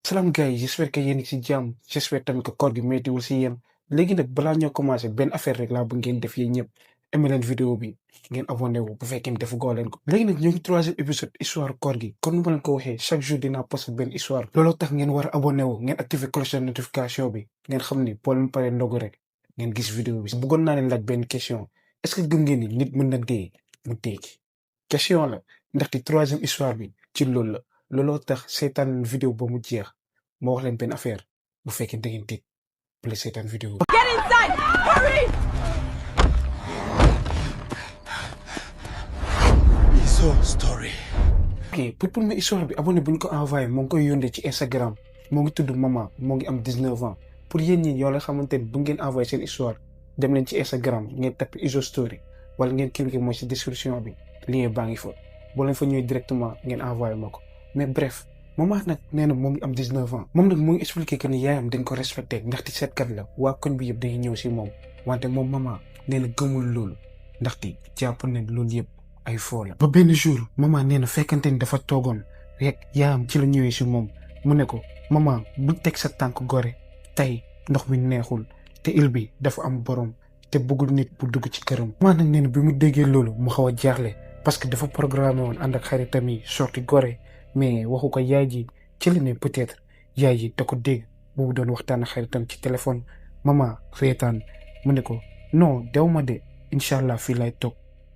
Salam gars yi j'espère que yéen a ngi si jàmm j'espère tamit que koor gi méttiwul si yéen léegi nag balaa ñoo commencé benn affaire rek laa bëgg ngeen def yéen ñëpp aimé leen vidéo bi ngeen abonné wu bu fekkee defu goo leen ko. léegi nag ñoo ngi troisième épisode histoire koor gi kon nu ma leen ko waxee chaque jour dinaa posté benn histoire looloo tax ngeen war a abonné wu ngeen activé cloche de notification bi ngeen xam ni boo leen paree ndogu rek ngeen gis vidéo bi. bëggoon naa leen laaj benn question est-ce que gëm ngeen ni nit mën na dee mu dee ci question la ndaxte troisième histoire bi ci loolu la looloo tax seetaan vidéo ba mu jeex ma wax leen benn affaire bu fekkee da ngeen tiit bu la seetaan vidéo bi. Get inside! Hurry! Iso story. ok pour première histoire bi abonné bu ñu ko envoyé moo ngi koy yónnee ci Instagram moo ngi tudd Mama moo ngi am 19 ans pour yéen ñi yoo la xamante ne bu ngeen envoyé seen histoire dem leen ci Instagram ngeen tapé Iso story wala ngeen cliqué mooy ci description bi lien baa ngi fa boo leen fa ñëwee directement ngeen envoyé ma ko mais bref. Mama nag nee na moo ngi am 19 ans moom nag moo ngi expliqué que ni yaayam dañ ko respecté ndaxte seetkat la waa koñ bi yëpp dañuy ñëw si moom wante moom Mama nee na gëmul loolu ndaxte jàpp nañ loolu yëpp ay foo la. ba benn jour Mama nee na fekkante ni dafa toogoon rek yaayam ci la ñëwee si moom mu ne ko Mama bu teg sa tànk gore tey ndox mi neexul te il bi dafa am borom te bëggul nit bu dugg ci këram. Mama nag nee na bi mu déggee loolu mu xaw a jaaxle parce que dafa programmé woon ànd ak xaritam yi sorti gore. mais waxu ko yaay ji ci la ne peut-être yaay ji da ko dégg boobu doon waxtaan ak xaritam ci téléphone Mama reetaan mu ne ko non dew ma de incha allah fii lay toog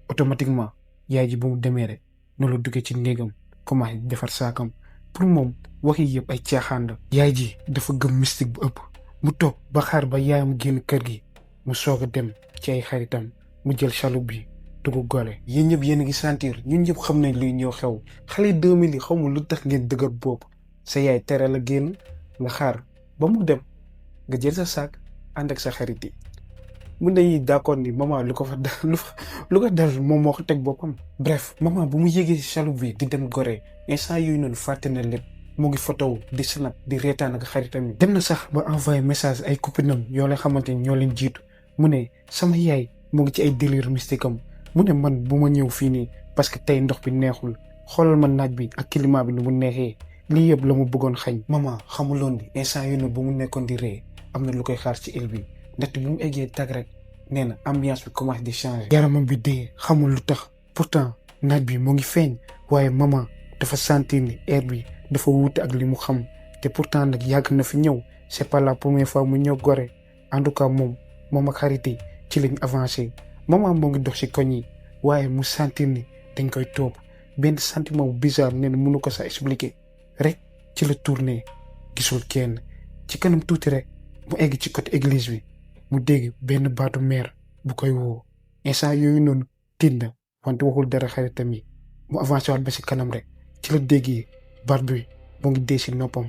automatiquement yaay ji bu mu demee rek noonu la duggee ci néegam commencé defar saakam pour moom wax yi yëpp ay caaxaan la. yaay ji dafa gëm mystique bu ëpp mu toog ba xaar ba yaayam génn kër gi mu soog a dem ci ay xaritam mu jël chaloupe bi. dugg gole yéen ñëpp yéen a ngi sentir ñun ñëpp xam nañ luy ñëw xew xale 2000 yi xamul lu tax ngeen dëgër bopp sa yaay tere la génn nga xaar ba mu dem nga jël sa saak ànd ak sa xarit yi mun nañuy d'accord ni Mama lu ko fa dal lu ko dal moom moo ko teg boppam. bref Mama bu mu yégee si chaloupe bi di dem gore instant yooyu noonu fàtte na lépp mu ngi photo di snap di reetaan ak xaritam yi. dem na sax ba envoyé message ay copinam yoo leen xamante ni ñoo leen jiitu mu ne sama yaay mu ngi ci ay délire mystique am mu ne man bu ma ñëw fii nii parce que tey ndox bi neexul xoolal ma naaj bi ak climat bi ni mu neexee lii yëpp la mu bëggoon xañ. Mama xamuloon ni instant yu ne bu mu nekkoon di ree am na lu koy xaar ci île bi ndaxte bu mu eggee tag rek nee na ambiance bi commencé di changer. yaramam bi dee xamul lu tax pourtant naaj bi mu ngi feeñ waaye Mama dafa sentir ni air bi dafa wuute ak li mu xam te pourtant nag yàgg na fi ñëw c'est pas la première fois mu ñëw gore en tout cas moom ak xarit yi ci lañ avancé. Mama moo ngi dox ci koñ yi waaye mu sentir ni dañ koy topp benn sentiment bu bizarre nee na mënu ko sax expliquer rek ci la tourné gisul kenn ci kanam tuuti rek mu egg ci côté église bi mu dégg benn baatu mère bu koy woo instant yooyu noonu tiit na wante waxul dara xaritam yi mu avancé waat ba ci kanam rek ci la déggee baat bi mu ngi dee ci noppam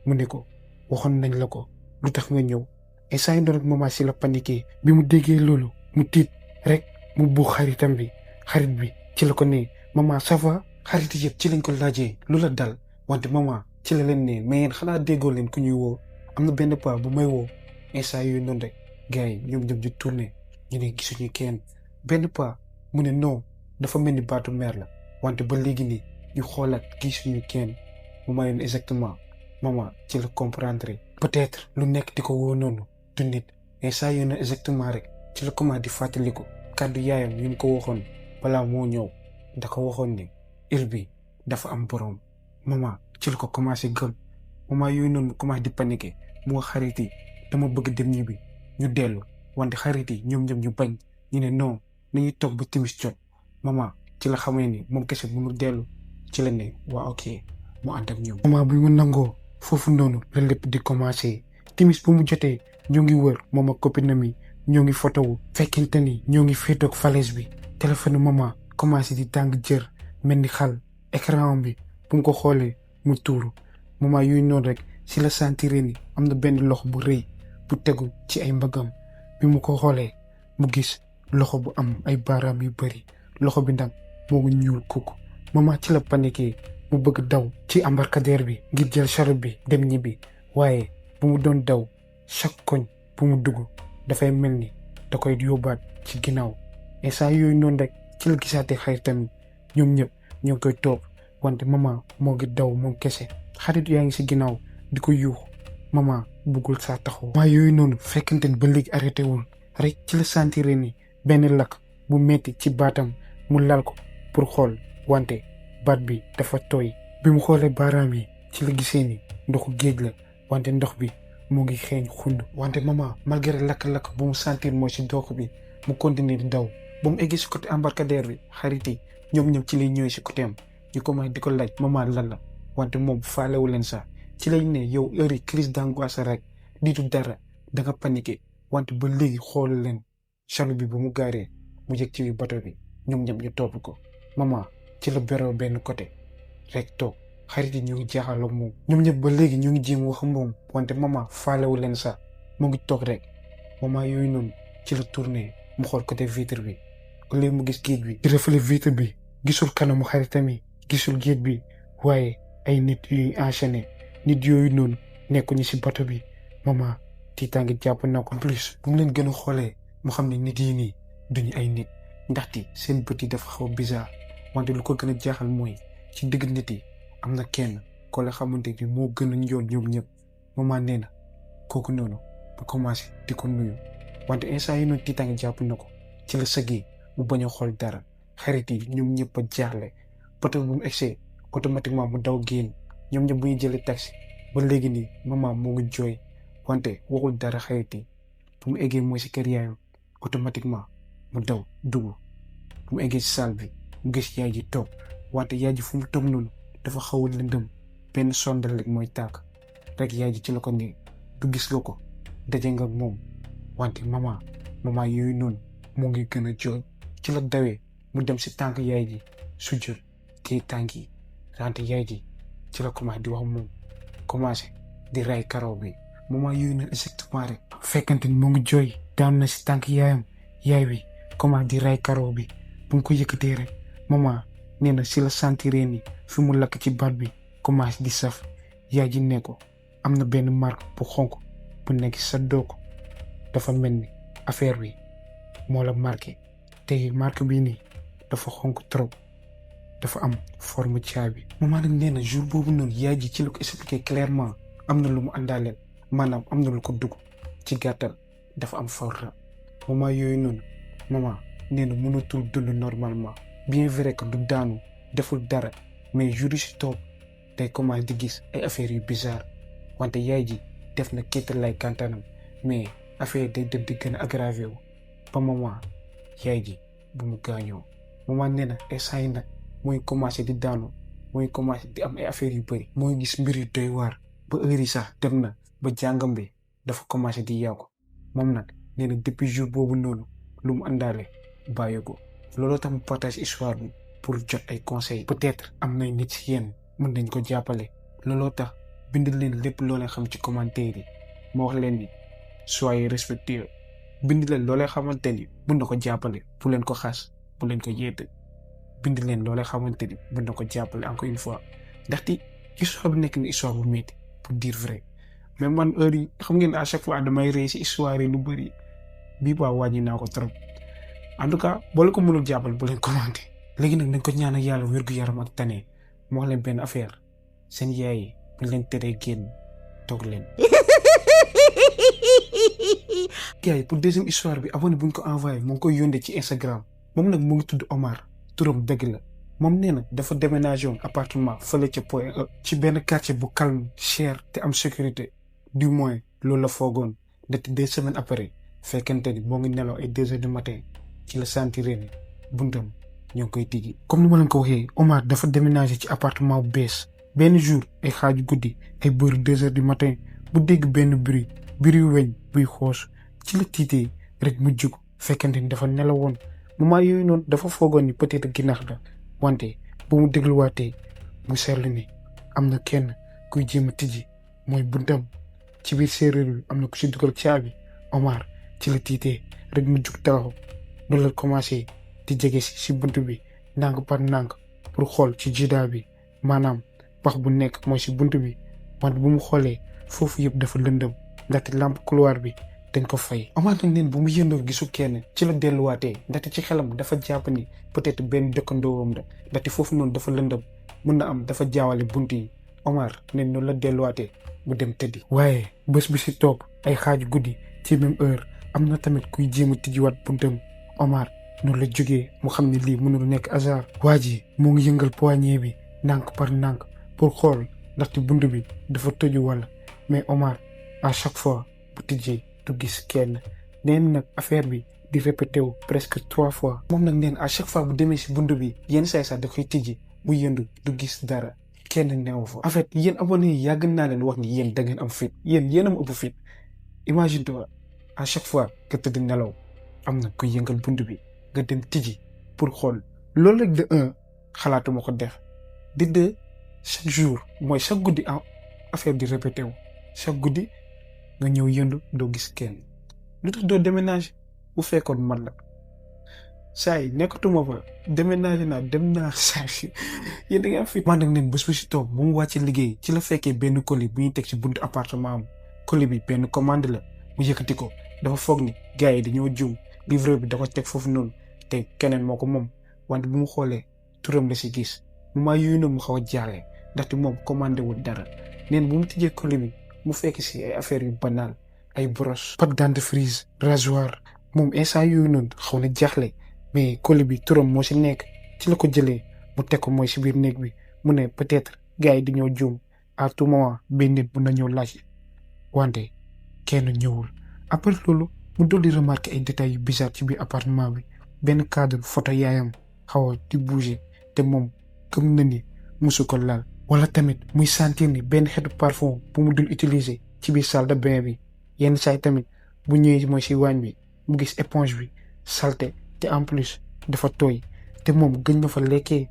mu ne ko waxoon nañ la ko lu tax nga ñëw instant yi noonu rek Mama ci la paniqué bi mu déggee loolu mu tiit. rek mu buux xaritam bi xarit bi ci la ko ne Mama ça va xarit yëpp ci lañ ko laajee lu la dal wante Mama ci la leen ne mais yéen xanaa déggoo leen ku ñuy woo am na benn paa bu may woo instant yooyu noonu rek gars yi ñoom ñoom di tourné ñu ne gisuñu kenn benn paa mu ne non dafa mel ni baatu meer la wante ba léegi nii ñu xoolaat gisuñu kenn mu mayoon exactement Mama ci la comprendre peut-être lu nekk di ko woo noonu du nit instant yooyu noonu exactement rek ci la commencé di fàttaliku kàddu yaayam yu mu ko waxoon balaa moo ñëw da ko waxoon ni île bi dafa am borom. Mama ci la ko commencé gëm Mama yooyu noonu commencé di paniquer mu wax xarit yi dama bëgg dem ñibbi ñu dellu wante xarit yi ñoom ñu bañ ñu ne non nañuy toog ba timis jot. Mama ci la xamee ni moom kese mënu dellu ci la ne waa ok mu ànd ak ñoom. Mama bi mu nangoo foofu noonu la lépp di commencé timis bu mu jotee ñu ngi wër moom ak copinam yi ñoo ngi photo wu fekkente ni ñoo ngi féetoog falaise bi téléphone Mama commencé di tàng jër mel ni xal écran bi bu mu ko xoolee mu tuuru Mama yooyu noonu rek si la sentiré ni am na benn loxo bu rëy bu tegu ci ay mbagam bi mu ko xoolee mu gis loxo bu am ay baaraam yu bari loxo bi nag moo ngi ñuul kukk Mama ci la paniqué mu bëgg daw ci embarcadère bi ngir jël chaloupe bi dem ñibbi waaye bu mu doon daw chaque koñ bu mu dugg dafay mel ni da koy yóbbaat ci ginnaaw instant yooyu noonu rek ci la gisaatee xaritam ñoom ñëpp ñoo ngi koy topp wante Mama moo ngi daw moom kese xarit yaa ngi ci ginnaaw di ko yuux maman bëggul saa taxaw. waaye yooyu noonu fekkante ni ba léegi arrêté wul rek ci la sentir ni benn lakk bu metti ci baatam mu lal ko pour xool wante baat bi dafa tooy. bi mu xoolee baaraam yi ci la gisee ni ndoxu géej la wante ndox bi mu ngi xeeñ xund. wante maman malgré lakk-lakk bu mu sentir mooy ci dox bi mu continuer di daw ba mu eggee ci côté embarcadère bi xarit yi ñoom ñëw ci lay ñëwee ci côté am ñu commencé di ko laaj maman lan la wante moom faalewu leen sax ci lañ ne yow heure yi crise d'angoisse rek diitu dara da nga paniqué wante ba léegi xool leen chaloupe bi bu mu gaaree mu yëg ci bato bi ñoom ñëpp ñu topp ko maman ci la beroo benn côté rek toog xarit yi ñu ngi jaaxal ak moom ñoom ñëpp ba léegi ñu ngi jéem wax moom wante maman faalewu leen sax mu ngi toog rek maman yooyu noonu ci la tourné mu xool côté vitre bi au lieu mu gis géej bi di reflet vitre bi gisul kanamu xaritam yi gisul géej bi waaye ay nit yuy enchaîné nit yooyu noonu nekkuñu ci bato bi maman tiitaange jàpp na ko plus bu mu leen gën a xoolee mu xam ne nit yi nii duñu ay nit ndaxte seen bët yi dafa xaw bizarre wante lu ko gën a jaaxal mooy ci digg nit yi am na kenn ko la xamante ni moo gën a njool ñoom ñëpp maman nee na kooku noonu bu commencé di ko nuyu wante instant yi noonu tiitaange jàpp na ko ci la sëggee mu bañ a xool dara xarit yi ñoom ñëpp a jaaxle bato bu mu egsee automatiquement mu daw génn ñoom ñëpp bu ñu jëlee taxi ba léegi nii maman moo ngi jooy wante waxul dara xarit yi bu mu eggee mooy ci kër yaayam automatiquement mu daw dugg bu mu eggee ci salle bi mu gis yaay ji toog wante yaay ji fu mu toog noonu dafa xaw a lëndëm benn sondal rek mooy tàkk rek yaay ji ci la ko nii du gis nga ko daje nga moom wante maman yooyu noonu moo ngi gën a jooy ci la dawee mu dem ci tànk yaay ji sujjul téye tànk yi wante yaay ji ci la commencé di wax moom commencé di ray karaw bi maman yooyu noonu exactement rek fekkante ni moo ngi jooy daan na ci tànk yaayam yaay bi commencé di ray karaw bi bu mu ko yëkkatee rek maman nee na ci la sentiree ni fi mu lakk ci baat bi commencé di saf yaay ji ne ko am na benn marque bu xonk bu nekk sa doog dafa mel ni affaire bi moo la marqué te marque bii nii dafa xonk trop dafa am forme caabi. maman nag nee na jour boobu noonu yaay ji ci la ko expliqué clairement am na lu mu àndaaleel maanaam am na lu ko dugg ci gàttal dafa am forra maman yooyu noonu maman nee na mënatul dund normalement bien vrai que du daanu deful dara mais jour yi si toog day commencé di gis ay affaires yu bizarre wante yaay ji def na kéetal lay kantanam mais affaire day dem di gën a aggravé wu ba maman yaay ji bu mu gaañoo maman nee na instant yi nag mooy commencé di daanu mooy commencé di am ay affaires yu bëri mooy gis mbir yu doy waar ba heure yi sax dem na ba jàngam bi dafa commencé di yàqu moom nag nee na depuis jour boobu noonu lu mu àndaale bàyyi ko looloo tax mu partage histoire bi pour jot ay conseils peut-être am nay nit ci yéen mën nañ ko jàppale looloo tax bind leen lépp loo leen xam ci commentaire yi ma wax leen ni soyez respectueux bind leen loo leen xamante ni mën na ko jàppale bu leen ko xas bu leen ko yedd bind leen loo leen xamante ni mën na ko jàppale encore une fois ndaxte histoire bu nekk ni histoire bu métti pour dire vrai mais man heure yi xam ngeen à chaque fois damay rey ci histoire yi lu bëri bii baa wàññi naa ko trop en tout cas boo leen ko mënul jàppale bu leen commenté léegi nag dañ ko ñaanal yàlla wér-gu-yaram ak tane moo wax leen benn affaire seen yaay yi bu leen teree génn toog leen. gars yi pour deuxième histoire bi abonné bu ñu ko envoyé moo ngi koy yónnee ci Instagram moom nag mu ngi tudd Omar turam dëgg la moom nee na dafa déménagé woon appartement fële ca Point E ci benn quartier bu calme cher te am sécurité du moins loolu la foogoon ndekete 2 semaines après fekkente ni moo ngi nelaw ay 2 heures du matin ci la sentiré ni buntam ñoo ngi koy tijji. comme ni ma leen ko waxee Omar dafa déménagé ci appartement bu bees benn jour ay xaaju guddi ay bëri 2 heures du matin bu dégg benn bruit weñ buy xoos ci la tiitee rek mu jug fekkente ni dafa nelawoon moment yooyu noonu dafa foogoon ni peut-être ginnaaw la wante bu mu dégluwaatee mu seetlu ni am na kenn kuy jéem a tijji mooy buntam ci biir séeréer bi am na ku si dugal caabi. Omar ci la tiitee rek mu jug taxaw loolu la commencé di jege si bunt bi ndànk par ndànk pour xool ci jidaa bi maanaam pax bu nekk mooy si bunt bi wante bu mu xoolee foofu yëpp dafa lëndëm ndaxte lampe couloir bi dañ ko fay. Omar nag neen bu mu yëndoo gisu kenn ci la delluwaatee ndaxte ci xelam dafa jàpp ni peut-être benn dëkkandoowam la ndaxte foofu noonu dafa lëndëm mën na am dafa jaawale bunt yi Omar neen noonu la delluwaatee mu dem tëddi. waaye bés bi si topp ay xaaju guddi ci même heure am na tamit kuy jéem a tijjiwaat buntam. Omar noonu la jógee mu xam ne lii mënul nekk hasard. waa ji moo ngi yëngal poignée bi nànk par nànk pour xool ndaxte bunt bi dafa tëju wala mais Omar à chaque fois bu tijjee du gis kenn. neen nag affaire bi di répété wu presque 3 fois. moom nag neen à chaque fois bu demee si bunt bi yenn saay sax da koy tijji bu yëndu du gis dara kenn neewu fa. en fait yéen abonné yi yàgg naa leen wax ni yéen da ngeen am fit yéen a ma ëpp fit. imagine toi à chaque fois nga tëdd nelaw am na kuy yëngal bunt bi nga dem tijji pour xool loolu rek de 1 xalaatuma ko def de 2 chaque jour mooy chaque guddi affaire di répété wu chaque guddi nga ñëw yëndu doo gis kenn. lu tax doo déménager bu fekkoon man la saa yi nekkatuma fa déménager naa dem naa saa yi yéen da ngeen am fit. man nag neen bés bu si toog bu mu wàcce liggéey ci la fekkee benn colis bu ñuy teg ci buntu appartement am. colis bi benn commande la mu yëkkati ko dafa foog ni gars yi dañoo juum livreur bi da ko teg foofu noonu te keneen moo ko moom wante bu mu xoolee turam la si gis moment yooyu noonu mu xaw a jaaxle ndaxte moom commandé wul dara neen bu mu tijjee colis bi mu fekk si ay affaires yu banal ay brosse pâte dentifrice rasoir moom instant yooyu noonu xaw na jaaxle mais colis bi turam moo si nekk ci la ko jëlee mu teg ko mooy si biir néeg bi mu ne peut-être gars yi dañoo juum à tout moment benn nit mun na ñëw laaj wante kenn ñëwul. après loolu mu dolli remarqué ay détails yu bizarre ci biir appartement bi benn cadre photo yaayam xaw a di bouger te moom gëm na ni musu ko laal. wala tamit muy sentir ni benn xeetu parfum bu mu dul utiliser ci biir salle de bain bi yenn saay tamit bu ñëwee mooy si waañ bi mu gis éponge bi salté te en plus dafa tooy te moom gëj na fa lekkee.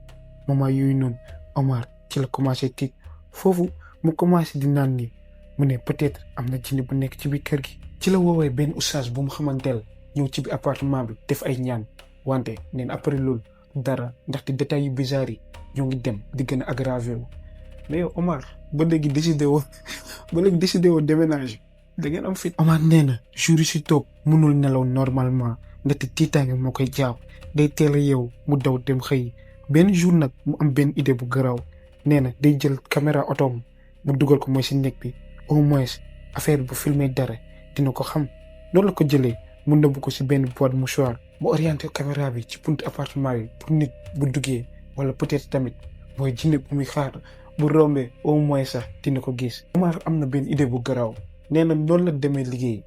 moment yooyu noonu Omar ci la commencé tiit foofu mu commencé di naan ni mu ne peut-être am na jinne bu nekk ci biir kër gi. ci la woowee benn oustaz bu mu xamanteel ñëw ci biir appartement bi def ay ñaan wante neen après loolu dara ndaxte détails yu bizarre yi ñoo ngi dem di gën a aggravé wu. mais yow Omar ba léegi décidé woo déménager da ngeen am fit. Omar nee na jour yi si toog mënul nelaw normalement ndaxte tiitaange moo koy jàpp day teel a yeewu mu daw dem xëy. benn jour nag mu am benn idée bu garaaw nee na day jël caméra otoom mu dugal ko mooy si nekk bi au moins affaire bu filmer dara dina ko xam. loolu la ko jëlee mu nëbbu ko si benn boîte mouchoir mu orienté caméra bi ci buntu appartement bi pour nit bu duggee wala peut-être tamit mooy jinne bu muy xaar bu rombee au moins sax dina ko gis. Omar am na benn idée bu garaaw nee na noonu la demee liggéey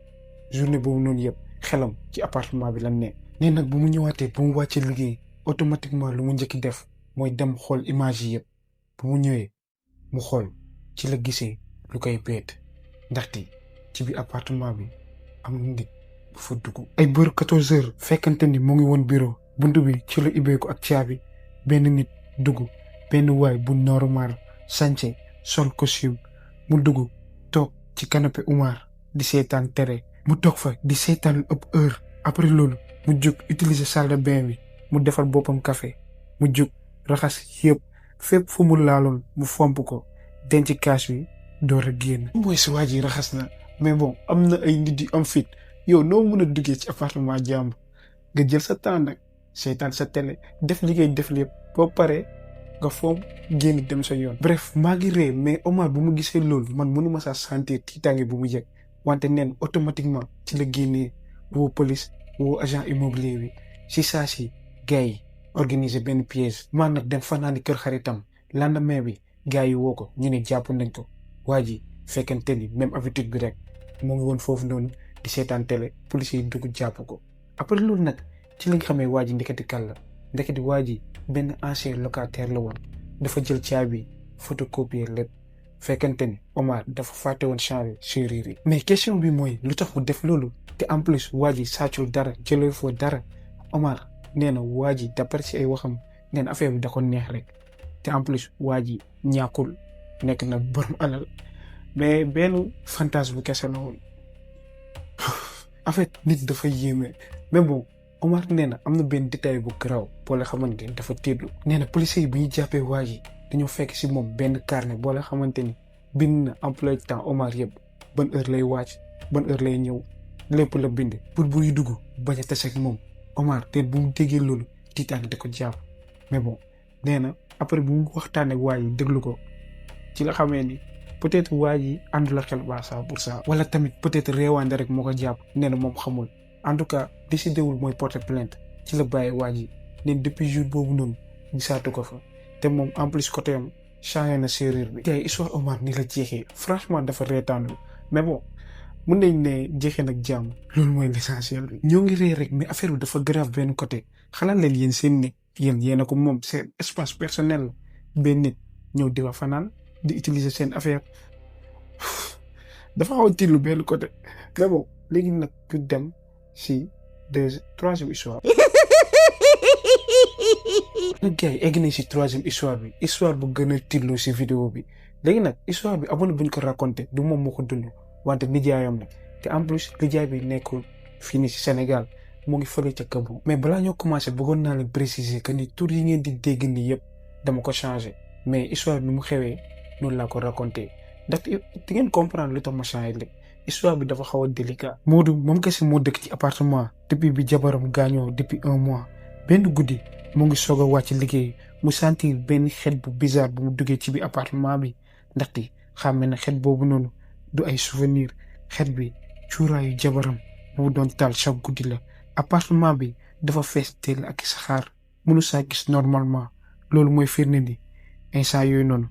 journée boobu noonu yëpp xelam ci appartement bi la ne. nee nag bu mu ñëwaatee bu mu wàccee liggéey automatiquement lu mu njëkki def mooy dem xool image yi yëpp bu mu ñëwee mu xool ci la gisee lu koy beet ndaxte ci biir appartement bi am na nit bu fa dugg. ay bër 14 heures fekkante ni mu ngi woon bureau buntu bi ci la ibbeeku ak caabi benn nit dugg benn waay bu normal sànce sol costume mu dugg toog ci canapé Omar di seetaan télé mu toog fa di seetaan lu ëpp heure. après loolu mu jóg utiliser salle de bain bi mu defar boppam café mu jóg raxas yëpp fépp fu mu laaloon mu fomp ko denc kaas bi door a génn. mooy si waa ji raxas na mais bon am na ay nit yu am fit yow noo mën a duggee ci appartement jàmm nga jël sa temps nag seetaan sa télé def liggéey def lépp boo paree nga fomp génn dem sa yoon. bref maa ngi ree mais Omar bu mu gisee loolu man mënuma saa sentir tiitaange bu mu yëg wante neen automatiquement ci la génnee woo police woo agent immobilier bi si saa si gars yi organiser benn piège. man nag dem fanaani kër xaritam lendemain bi gars yi woo ko ñu ne jàpp nañ ko waa ji fekkente ni même habitude bi rek moo ngi woon foofu noonu di seetaan télé police yi dugg jàpp ko. après loolu nag ci lañ xamee waa ji ndeketi kan la ndeketi waa ji benn ancien locataire la woon dafa jël caabi photocopier lépp fekkente ni Omar dafa fàtte woon changer serrure yi. mais question bi mooy lu tax mu def loolu te en plus waa ji sàccul dara jëlee foo dara. Omar nee na waa ji d'après ci ay waxam nee na affaire bi da ko neex rek te en plus waa ji ñàkkul nekk na borom alal mais benn fantasme bu kese la woon. en fait nit dafa yéeme mais bon Omar nee na am na benn détail bu garaaw boo la xamante ni dafa tiitlu. nee na policiers yi bu ñu jàppee waa ji dañoo fekk si moom benn carnet boo la xamante ni bind na emploi de temps Omar yëpp ban heure lay wàcc ban heure lay ñëw lépp la bind pour buy dugg bañ a tase ak moom. Omar te bu mu déggee loolu tiitaan da ko jàpp mais bon nee na après bu mu waxtaanee ak waa yi déglu ko ci la xamee ni peut-être waa ji àndul xel ba 100%. wala tamit peut-être réewaande rek moo ko jàpp nee na moom xamul en tout cas décidé wul mooy porter plainte ci la bàyyi waa ji ne depuis jour boobu noonu gisaatu ko fa te moom en plus côté am changé na serrure bi. tey histoire Omar ni la jeexee franchement dafa reetaanul mais bon mun nañ ne jeexee nag jàmm loolu mooy l'essentiel bi. ñoo ngi ree rek mais affaire bi dafa grave benn côté xalaat leen yéen seen nit yéen a ko moom seen espace personnel la benn nit ñëw di fa fanaan di utiliser seen affaire dafa xaw a tiilu benn côté mais bon léegi nag ñu dem si troisième histoire. nag gars yi egg nañ si troisième histoire bi histoire bu gën a tiilu si vidéo bi léegi nag histoire bi abonné buñ ko raconté du moom moo ko dund wante nijaayam la te en plus nijaay bi nekkul fii nii si Sénégal mu ngi fële ca Kabo. mais balaa ñoo commencé bëggoon naa leen préciser que ni tur yi ngeen di dégg nii yëpp dama ko changé mais histoire bi mu xewee noonu laa ko raconté ndaxte di ngeen comprendre lu tax ma changé léegi histoire bi dafa xaw a délicat. Modou moom kese moo dëkk ci appartement depuis bi jabaram gaañoo depuis 1 mois benn guddi mu ngi soog a wàcc liggéey mu sentir benn xet bu bizarre bu mu duggee ci biir appartement bi ndaxte xàmme na xet boobu noonu du ay souvenir xet bi cuuraayu jabaram bu mu doon taal chaque guddi la. appartement bi dafa fees teel ak saxaar mënu saa gis normalement loolu mooy firnde ni instant yooyu noonu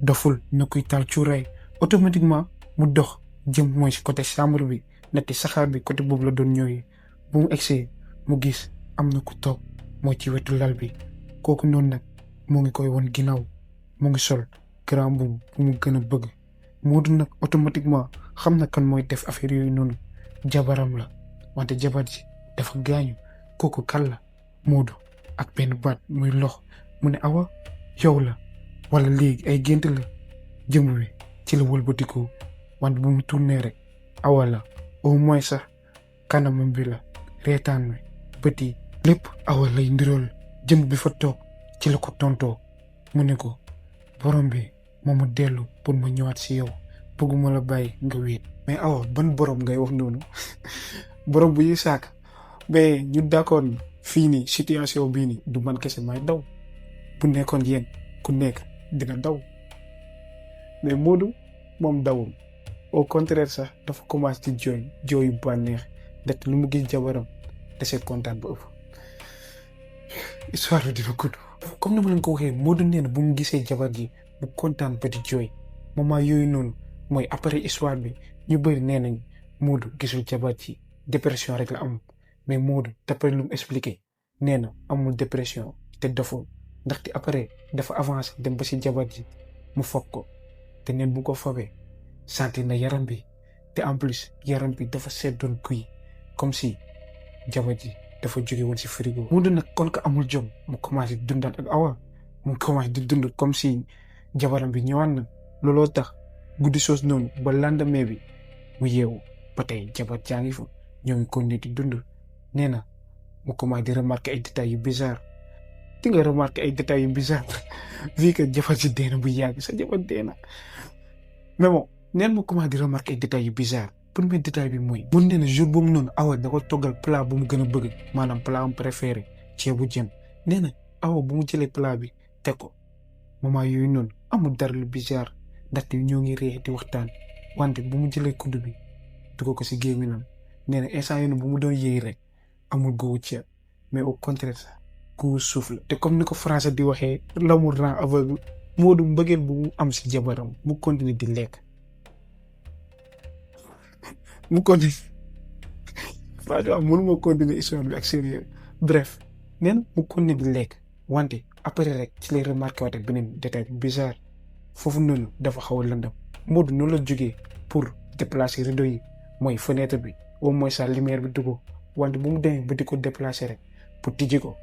doful na kuy taal cuuraay automatiquement mu dox jëm mooy si côté chambre bi ndaxte saxaar bi côté boobu la doon ñëwee bu mu egsee mu gis am na ku toog moo ci wetu lal bi kooku noonu nag mu ngi koy won ginnaaw mu ngi sol grand bu mu gën a bëgg Modou nag automatiquement xam na kan mooy def affaire yooyu noonu jabaram la wante jabar ji dafa gaañu kooku kan la Modou ak benn baat muy lox mu ne awa yow la wala léegi ay gént la jëmm wi ci la wëlbatiku wante bu mu tourné rek awa la au moins sax kanamam bi la reetaan wi bët yi lépp awa lay ndirool jëmm bi fa toog ci la ko tontoo mu ne ko borom bi moo ma dellu pour ma ñëwaat si yow bëgguma la bàyyi nga wéet. mais awa ban borom ngay wax noonu borom bu ñuy saak mais ñu d'accord fii nii situation bii nii du man kese may daw bu nekkoon yéen ku nekk dina daw mais Modou moom dawul au contraire sax dafa commencé di jooyu bànneex ndaxte lu mu gis jabaram dese kontaan ba ëpp histoire bi dina gudd. comme ni ma leen ko waxee Modou nee na bu mu gisee jabar ji bu kontaan ba di jooy moment yooyu noonu mooy après histoire bi ñu bëri nee nañ Modou gisul jabar ji dépression rek la am mais Modou d'après lu mu expliqué nee na amul dépression te doful ndaxte après dafa avancé dem ba si jabar ji mu foog ko te neen bu ko fobee sentir na yaram bi te en plus yaram bi dafa seddoon kuy comme si jabar ji dafa jóge woon si frigo. Modou nag kon ko amul jom mu commencé dundaat ak awa mu commencé di dund comme si jabaram bi ñëwaat na looloo tax guddi soos noonu ba lendemain bi mu yeewu ba tey jabar jaa ngi fa ñoo ngi continué di dund nee na mu commencé di remarquer ay détails yu bizarre di nga remarquer ay détails yu bizarre vu que jabar ji dee na bu yàgg sa jabar dee na mais bon neen mu commencé di remarquer ay détails yu bizarre premier détail bi mooy mun nee na jour boobu noonu awa da ko toggal plat bu mu gën a bëgg maanaam plat am préféré ceebu jën nee na awa bu mu jëlee plat bi teg ko moment yooyu noonu amul dara lu bizarre ndaxte ñoo ngi ree di waxtaan wante bu mu jëlee kudd bi dugg ko si gémminam nee na instant yooyu bu mu doon yëy rek amul goût ceeb mais au contraire sax goût suuf la te comme ni ko français di waxee l'amour rend aveugle Modou mbëggeel bu mu am si jabaram mu continuer di lekk mu continuer franchement mënuma continuer histoire bi ak sérieux bref nee na mu continuer di lekk wante après rek ci lay remarqué waate beneen détail bizarre foofu noonu dafa xaw a lëndam Modou noonu la jógee pour déplacer rideau yi mooy fenêtre bi au moins sa lumière bi dugg wante bu mu demee ba di ko déplacer rek pour tijji ko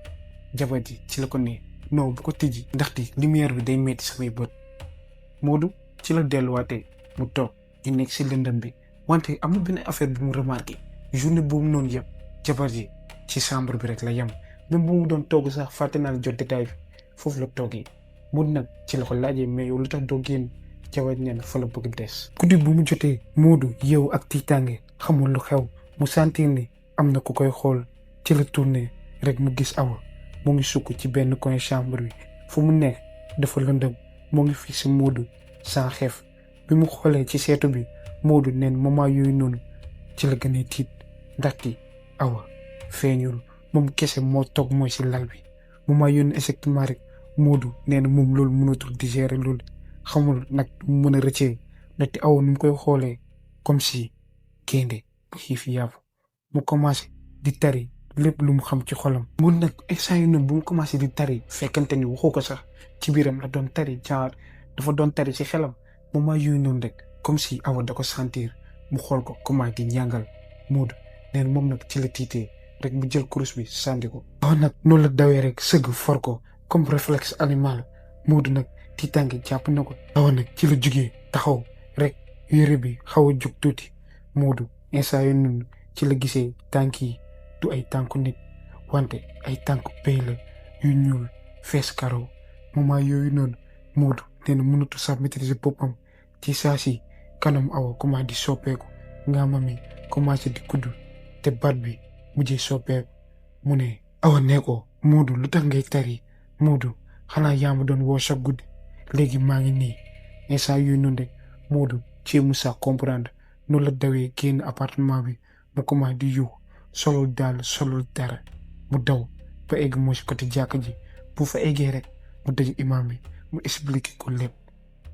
jabar ji ci la ko nee non bu ko tijji ndaxte lumière bi day metti samay bët Modou ci la delluwaatee mu toog ñu nekk si lëndam bi wante am na benn affaire bu mu remarqué journée boobu noonu yëpp jabar ji ci chambre bi rek la yem même bu mu doon togg sax fàtte naa la jot détail bi foofu la toogee Modou nag ci la ko laajee mais yow lu tax doo génn jabar ji neen fa la bëgg des. guddi bu mu jotee Modou yow ak tiitaange xamul lu xew mu sentir ni am na ku koy xool ci la tourné rek mu gis awa mu ngi sukk ci benn coin chambre bi fu mu nekk dafa lëndëm mu ngi fixé Modou sans xeef bi mu xoolee ci seetu bi Modou neen moment yooyu noonu ci la gën a tiit ndaxte Awa feeñul moom kese moo toog mooy si lal bi moment yooyu exactement rek Modou nee na moom loolu mënatul digérer loolu xamul nag mu mën a rëccee ndaxte Awa nu mu koy xoolee comme si gaynde bu xiif yàpp mu commencé di tari lépp lu mu xam ci xolam. mu nag instant yu noonu bu mu commencé di tari fekkante ni waxu ko sax ci biiram la doon tari genre dafa doon tari ci xelam moment yooyu noonu rek comme si Awa da ko sentir mu xool ko comment di ñàngal Modou nee na moom nag ci la tiitee rek mu jël kurus bi sànni ko. Awa nag noonu la dawee rek sëgg for ko comme réflexe animal Modou nag tiitaange jàpp na ko. Awa nag ci la jugee taxaw rek yére bi xaw a jug tuuti Modou instant yu noonu ci la gisee tànk yi du ay tànku nit wante ay tànku pay la yu ñuul fees karaw moment yooyu noonu Modou nee na mënatu sax maîtriser boppam ci saa si kanam Awa commencé di soppeeku ngaama mi commencé di gudd te baat bi mujjee soppeeku mu ne Awa nee ko Modou lu tax ngay tari Modou xanaa yaa ma doon woo chaque guddi léegi maa ngi nii instant yooyu noonu rek Modou ci Moussa comprendre noonu la dawee génn appartement bi mu commencé di yuux solul daal solul dara mu daw ba egg moo si côté jàkka ji bu fa eggee rek mu daj imam bi mu expliqué ko lépp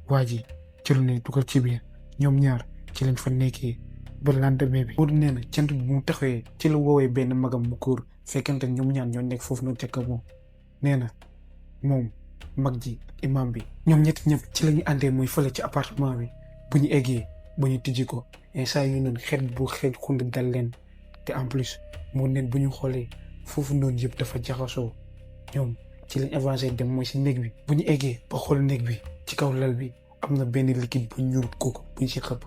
waa ji jël ne dugal ci biir ñoom ñaar ci lañ fa nekkee ba lendemain bi. Modou nee na cant bi mu taxawee ci la woowee benn magam mu góor fekkante ñoom ñaar ñoo nekk foofu noonu ca kaw moom nee na moom mag ji imam bi ñoom ñetti ñëpp ci la ñu àndee muy fële ci appartement bi bu ñu eggee ba ñu tijji ko instant yu noonu xeet bu xeet xund dal leen te en plus moo neen bu ñu xoolee foofu noonu yëpp dafa jaxasoo ñoom ci lañ avancé dem mooy si néeg bi bu ñu eggee ba xool néeg bi ci kaw lal bi am na benn liquide bu ñuul kooku buñ si xëpp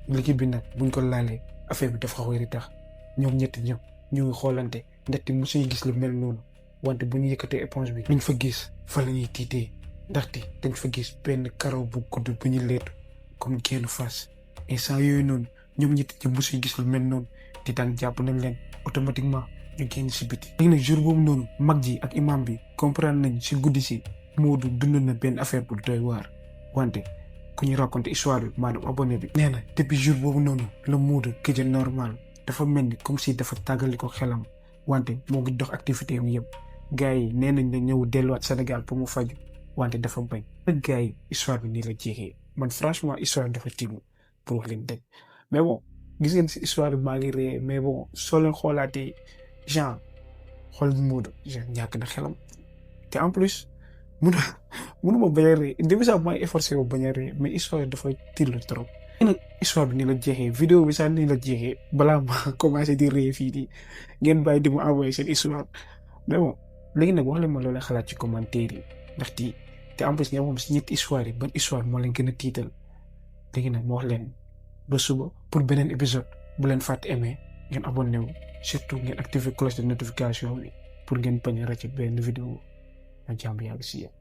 liquide bi nag buñ ko laalee affaire bi dafa xaw a tax ñoom ñetti ñëpp ñu ngi xoolante ndaxte mosuñu gis lu mel noonu wante bu ñu yëkkatee éponge bi luñ fa gis fa la ñuy tiitee ndaxte dañ fa gis benn karaw bu gudd bu ñu leetu comme génn face instant yooyu noonu ñoom ñetti ñëpp mosuñu gis lu mel noonu di daan jàpp nañ leen automatiquement ñu génn si biti. léegi nag jour boobu noonu mag ji ak imam bi comprendre nañ si guddi si Modou dund na benn affaire bu doy waar wante ku ñu raconté histoire bi maanaam abonné bi nee na depuis jour boobu noonu la Modou gëj a normal dafa mel ni comme si dafa tàggali ko xelam wante moo ngi dox activité am yëpp gars yi nee nañ la ñëw delluwaat Sénégal pour mu faju wante dafa bañ. nag gars yi histoire bi nii la jeexee man franchement histoire dafa tiimu pour wax leen dëgg mais bon gis ngeen si histoire bi maa ngi ree mais bon soo leen xoolaatee genre xool Modou genre ñàkk na xelam te en plus mënuma bañ a ree début sax may efforcé wu bañ a ree mais histoire dafa tiilu trop. nag histoire bi nii la jeexee vidéo bi sax nii la jeexee balaa ma commencé di ree fii di ngeen bàyyi di mu envoyé seen histoire mais bon léegi nag wax leen ma loolee xalaat ci commentaire yi ndaxte te en plus ñoom moom si ñetti histoire yi ban histoire moo leen gën a tiital léegi nag ma wax leen ba suba pour beneen épisode bu leen fàtte aimé ngeen abonné wu surtout ngeen activer cloche de notification bi pour ngeen bañ a rëcc benn vidéo na jàmm yàgg si yéen